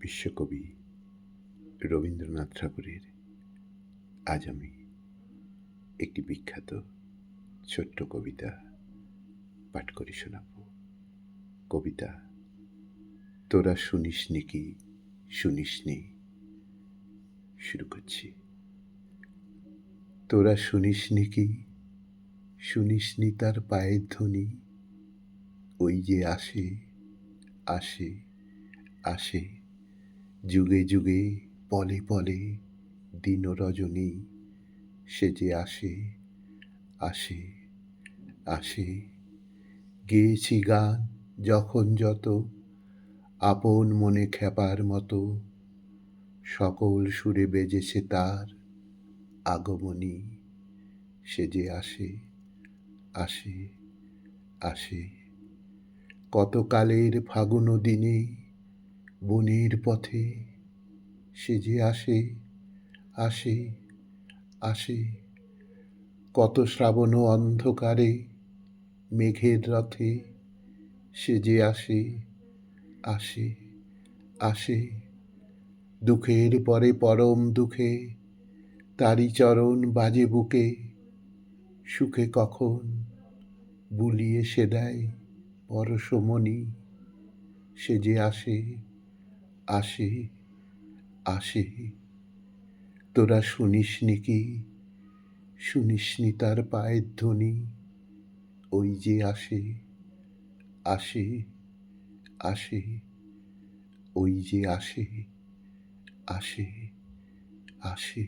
বিশ্বকবি রবীন্দ্রনাথ ঠাকুরের আজ আমি একটি বিখ্যাত ছোট্ট কবিতা পাঠ করে শোনাব। কবিতা তোরা শুনিসনি কি শুনিসনি। শুরু করছি। তোরা শুনিসনি কি শুনিসনি তার পায়ের ধ্বনি, ওই যে আসে আসে আসে যুগে যুগে পলে পলে দিন রজনী, সে যে আসে আসে আসে। গেয়েছি গান যখন যত আপন মনে খেপার মতো, সকল সুরে বেজেছে তার আগমনী, সে যে আসে আসে আসে। কত কালের ফাগুন দিনে বনের পথে, সে যে আসে আসে আসে। কত শ্রাবণ অন্ধকারে মেঘের রথে, সে যে আসে আসে আসে। দুঃখের পরে পরম দুঃখে তারি চরণ বাজে বুকে, সুখে কখন বুলিয়ে সে দেয় পরশমণি, সে যে আসে আসে আসে। তোরা শুনিসনি কি শুনিসনি তার পায়ের ধ্বনি, ওই যে আসে আসে আসে ওই যে আসে আসে আসে।